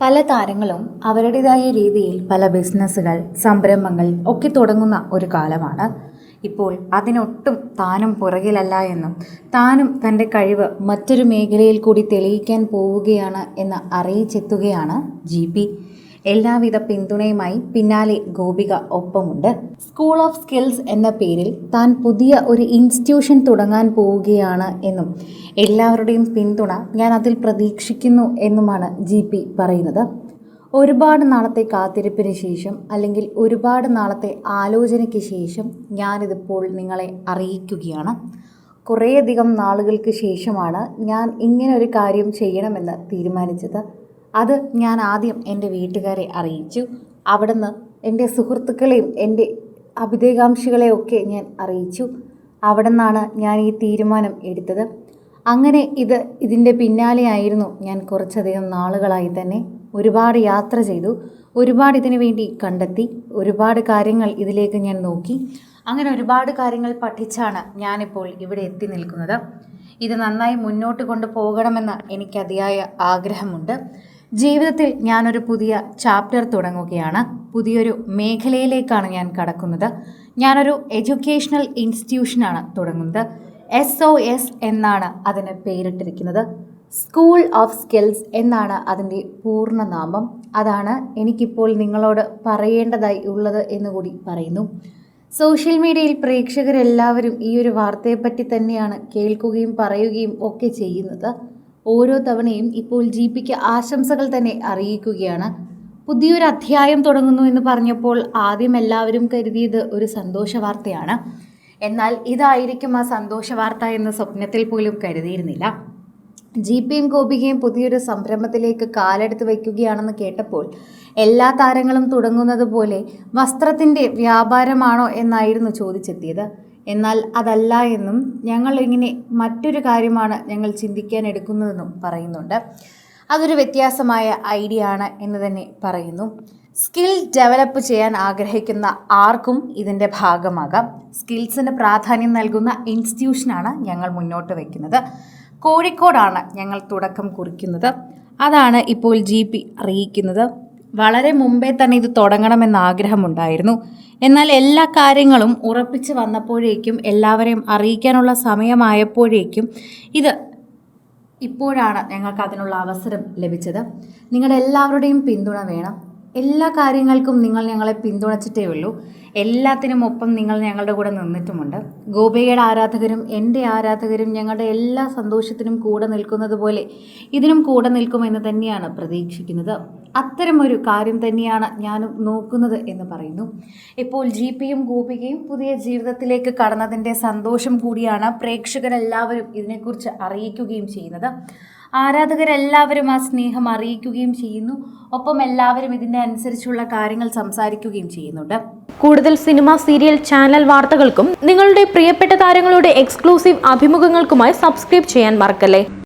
പല താരങ്ങളും അവരുടേതായ രീതിയിൽ പല ബിസിനസ്സുകൾ, സംരംഭങ്ങൾ ഒക്കെ തുടങ്ങുന്ന ഒരു കാലമാണ് ഇപ്പോൾ. അതിനൊട്ടും താനും പുറകിലല്ല എന്നും താനും തൻ്റെ കഴിവ് മറ്റൊരു മേഖലയിൽ കൂടി തെളിയിക്കാൻ പോവുകയാണ് എന്ന് അറിയിച്ചെത്തുകയാണ് GP. എല്ലാവിധ പിന്തുണയുമായി പിന്നാലെ ഗോപിക ഒപ്പമുണ്ട്. സ്കൂൾ ഓഫ് സ്കിൽസ് എന്ന പേരിൽ താൻ പുതിയ ഒരു ഇൻസ്റ്റിറ്റ്യൂഷൻ തുടങ്ങാൻ പോവുകയാണ് എന്നും എല്ലാവരുടെയും പിന്തുണ ഞാൻ അതിൽ പ്രതീക്ഷിക്കുന്നു എന്നുമാണ് GP പറയുന്നത്. ഒരുപാട് നാളത്തെ കാത്തിരിപ്പിന് ശേഷം, അല്ലെങ്കിൽ ഒരുപാട് നാളത്തെ ആലോചനയ്ക്ക് ശേഷം ഞാനിതിപ്പോൾ നിങ്ങളെ അറിയിക്കുകയാണ്. കുറേയധികം നാളുകൾക്ക് ശേഷമാണ് ഞാൻ ഇങ്ങനെ ഒരു കാര്യം ചെയ്യണമെന്ന് തീരുമാനിച്ചത്. അത് ഞാൻ ആദ്യം എൻ്റെ വീട്ടുകാരെ അറിയിച്ചു. അവിടുന്ന് എൻ്റെ സുഹൃത്തുക്കളെയും എൻ്റെ അഭിതേകാംക്ഷികളെയൊക്കെ ഞാൻ അറിയിച്ചു. അവിടെ നിന്നാണ് ഞാൻ ഈ തീരുമാനം എടുത്തത്. അങ്ങനെ ഇതിൻ്റെ പിന്നാലെയായിരുന്നു ഞാൻ കുറച്ചധികം നാളുകളായി തന്നെ. ഒരുപാട് യാത്ര ചെയ്തു, ഒരുപാട് ഇതിനു വേണ്ടി കണ്ടെത്തി, ഒരുപാട് കാര്യങ്ങൾ ഇതിലേക്ക് ഞാൻ നോക്കി. അങ്ങനെ ഒരുപാട് കാര്യങ്ങൾ പഠിച്ചാണ് ഞാനിപ്പോൾ ഇവിടെ എത്തി നിൽക്കുന്നത്. ഇത് നന്നായി മുന്നോട്ട് കൊണ്ടുപോകണമെന്ന് എനിക്ക് അതിയായ ആഗ്രഹമുണ്ട്. ജീവിതത്തിൽ ഞാനൊരു പുതിയ ചാപ്റ്റർ തുടങ്ങുകയാണ്. പുതിയൊരു മേഖലയിലേക്കാണ് ഞാൻ കടക്കുന്നത്. ഞാനൊരു എഡ്യൂക്കേഷണൽ ഇൻസ്റ്റിറ്റ്യൂഷനാണ് തുടങ്ങുന്നത്. SOS എന്നാണ് അതിന് പേരിട്ടിരിക്കുന്നത്. സ്കൂൾ ഓഫ് സ്കിൽസ് എന്നാണ് അതിൻ്റെ പൂർണ്ണനാമം. അതാണ് എനിക്കിപ്പോൾ നിങ്ങളോട് പറയേണ്ടതായി ഉള്ളത് എന്നുകൂടി പറയുന്നു. സോഷ്യൽ മീഡിയയിൽ പ്രേക്ഷകരെല്ലാവരും ഈ ഒരു വാർത്തയെപ്പറ്റി തന്നെയാണ് കേൾക്കുകയും പറയുകയും ഒക്കെ ചെയ്യുന്നത്. ഓരോ തവണയും ഇപ്പോൾ GPക്ക് ആശംസകൾ തന്നെ അറിയിക്കുകയാണ്. പുതിയൊരു അധ്യായം തുടങ്ങുന്നു എന്ന് പറഞ്ഞപ്പോൾ ആദ്യം എല്ലാവരും കരുതിയത് ഒരു സന്തോഷ വാർത്തയാണ്. എന്നാൽ ഇതായിരിക്കും ആ സന്തോഷ വാർത്ത എന്ന് സ്വപ്നത്തിൽ പോലും കരുതിയിരുന്നില്ല. GPയും ഗോപികയും പുതിയൊരു സംരംഭത്തിലേക്ക് കാലെടുത്ത് വയ്ക്കുകയാണെന്ന് കേട്ടപ്പോൾ എല്ലാ താരങ്ങളും തുടങ്ങുന്നത് പോലെ വസ്ത്രത്തിൻ്റെ വ്യാപാരമാണോ എന്നായിരുന്നു ചോദിച്ചെത്തിയത്. എന്നാൽ അതല്ല എന്നും ഞങ്ങൾ ഇങ്ങനെ മറ്റൊരു കാര്യമാണ് ഞങ്ങൾ ചിന്തിക്കാൻ എടുക്കുന്നതെന്നും പറയുന്നുണ്ട്. അതൊരു വ്യത്യാസമായ ഐഡിയ ആണ് എന്ന് തന്നെ പറയുന്നു. സ്കിൽ ഡെവലപ്പ് ചെയ്യാൻ ആഗ്രഹിക്കുന്ന ആർക്കും ഇതിൻ്റെ ഭാഗമാകാം. സ്കിൽസിന് പ്രാധാന്യം നൽകുന്ന ഇൻസ്റ്റിറ്റ്യൂഷനാണ് ഞങ്ങൾ മുന്നോട്ട് വയ്ക്കുന്നത്. കോഴിക്കോടാണ് ഞങ്ങൾ തുടക്കം കുറിക്കുന്നത്. അതാണ് ഇപ്പോൾ GP അറിയിക്കുന്നത്. വളരെ മുമ്പേ തന്നെ ഇത് തുടങ്ങണമെന്ന് ആഗ്രഹമുണ്ടായിരുന്നു. എന്നാൽ എല്ലാ കാര്യങ്ങളും ഉറപ്പിച്ച് വന്നപ്പോഴേക്കും, എല്ലാവരെയും അറിയിക്കാനുള്ള സമയമായപ്പോഴേക്കും ഇപ്പോഴാണ് ഞങ്ങൾക്ക് അതിനുള്ള അവസരം ലഭിച്ചത്. നിങ്ങളുടെ എല്ലാവരുടെയും പിന്തുണ വേണം. എല്ലാ കാര്യങ്ങൾക്കും നിങ്ങൾ ഞങ്ങളെ പിന്തുണച്ചിട്ടേ ഉള്ളൂ. എല്ലാത്തിനും ഒപ്പം നിങ്ങൾ ഞങ്ങളുടെ കൂടെ നിന്നിട്ടുമുണ്ട്. ഗോപികയുടെ ആരാധകരും എൻ്റെ ആരാധകരും ഞങ്ങളുടെ എല്ലാ സന്തോഷത്തിനും കൂടെ നിൽക്കുന്നത് പോലെ ഇതിനും കൂടെ നിൽക്കുമെന്ന് തന്നെയാണ് പ്രതീക്ഷിക്കുന്നത്. അത്തരമൊരു കാര്യം തന്നെയാണ് ഞാനും നോക്കുന്നത് എന്ന് പറയുന്നു. ഇപ്പോൾ GPയും ഗോപികയും പുതിയ ജീവിതത്തിലേക്ക് കടന്നതിൻ്റെ സന്തോഷം കൂടിയാണ് പ്രേക്ഷകരെല്ലാവരും ഇതിനെക്കുറിച്ച് അറിയിക്കുകയും ചെയ്യുന്നത്. ആരാധകരെല്ലാവരും ആ സ്നേഹം അറിയിക്കുകയും ചെയ്യുന്നു. ഒപ്പം എല്ലാവരും ഇതിൻ്റെ അനുസരിച്ചുള്ള കാര്യങ്ങൾ സംസാരിക്കുകയും ചെയ്യുന്നുണ്ട്. കൂടുതൽ സിനിമ, സീരിയൽ, ചാനൽ വാർത്തകൾക്കും നിങ്ങളുടെ പ്രിയപ്പെട്ട താരങ്ങളുടെ എക്സ്ക്ലൂസീവ് അഭിമുഖങ്ങൾക്കുമായി സബ്സ്ക്രൈബ് ചെയ്യാൻ മറക്കല്ലേ.